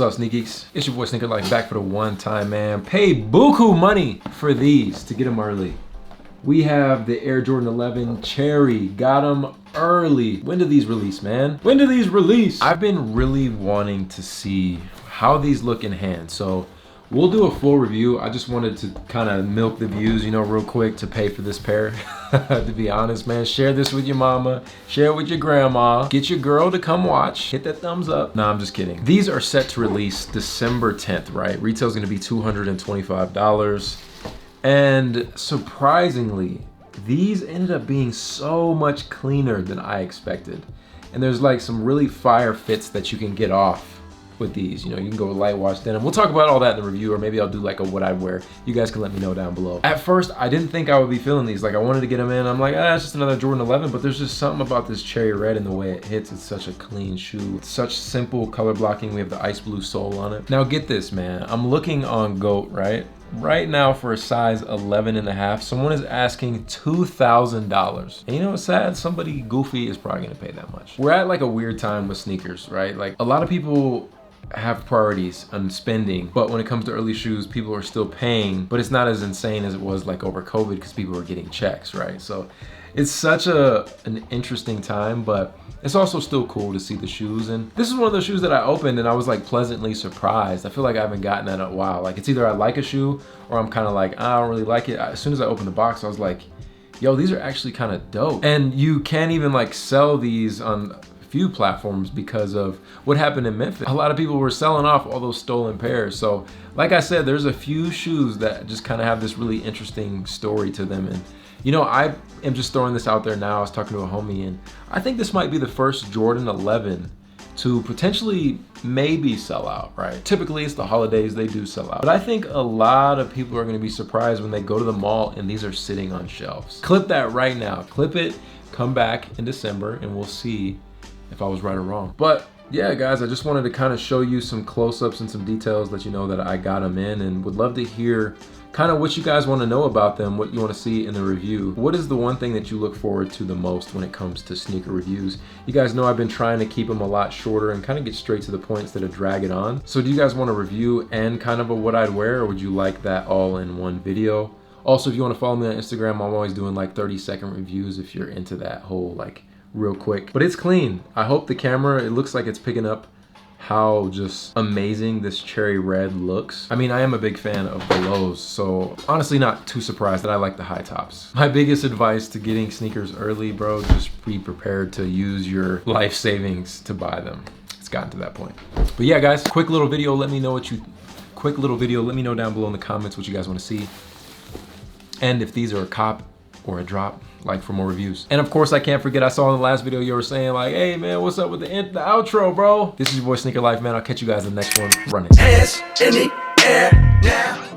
What's up, Sneak Geeks? It's your boy Sneaker Life back for the one time, man. Paid buku money for these to get them early. We have the Air Jordan 11 Cherry. Got them early. When do these release, man? When do these release? I've been really wanting to see how these look in hand. So we'll do a full review. I just wanted to kind of milk the views, you know, real quick to pay for this pair. To be honest, man, share this with your mama, share it with your grandma, get your girl to come watch, hit that thumbs up. Nah, I'm just kidding. These are set to release December 10th, right? Retail's gonna be $225. And surprisingly, these ended up being so much cleaner than I expected. And there's like some really fire fits that you can get off with these. You know, you can go with light wash denim. We'll talk about all that in the review, or maybe I'll do like a what I'd wear. You guys can let me know down below. At first, I didn't think I would be feeling these. Like, I wanted to get them in. I'm like, it's just another Jordan 11, but there's just something about this cherry red and the way it hits. It's such a clean shoe. It's such simple color blocking. We have the ice blue sole on it. Now get this, man. I'm looking on GOAT, right? Right now for a size 11.5, someone is asking $2,000. And you know what's sad? Somebody goofy is probably gonna pay that much. We're at like a weird time with sneakers, right? Like, a lot of people have priorities on spending, but when it comes to early shoes, people are still paying, but it's not as insane as it was like over COVID because people were getting checks, right? So it's such an interesting time, but it's also still cool to see the shoes. And this is one of those shoes that I opened and I was like pleasantly surprised. I feel like I haven't gotten that in a while. Like, it's either I like a shoe or I'm kind of like, I don't really like it. As soon as I opened the box, I was like, yo, these are actually kind of dope. And you can't even like sell these on few platforms because of what happened in Memphis. A lot of people were selling off all those stolen pairs. So like I said, there's a few shoes that just kind of have this really interesting story to them. And you know, I am just throwing this out there now. I was talking to a homie and I think this might be the first Jordan 11 to potentially maybe sell out, right? Typically it's the holidays, they do sell out. But I think a lot of people are gonna be surprised when they go to the mall and these are sitting on shelves. Clip that right now, clip it, come back in December and we'll see if I was right or wrong. But yeah, guys, I just wanted to kind of show you some close-ups and some details, let you know that I got them in, and would love to hear kind of what you guys want to know about them, what you want to see in the review. What is the one thing that you look forward to the most when it comes to sneaker reviews? You guys know I've been trying to keep them a lot shorter and kind of get straight to the point instead of drag it on. So do you guys want a review and kind of a what I'd wear, or would you like that all in one video? Also, if you want to follow me on Instagram, I'm always doing like 30-second reviews if you're into that whole like real quick. But it's clean. I hope the camera, it looks like it's picking up how just amazing this cherry red looks. I mean, I am a big fan of the lows, so honestly not too surprised that I like the high tops. My biggest advice to getting sneakers early, bro, just be prepared to use your life savings to buy them. It's gotten to that point. But yeah, guys, quick little video, let me know down below in the comments what you guys want to see. And if these are a cop or a drop, like for more reviews. And of course, I can't forget, I saw in the last video you were saying like, hey man, what's up with the outro, bro? This is your boy Sneaker Life, man. I'll catch you guys in the next one. Run it. Hands in the air now.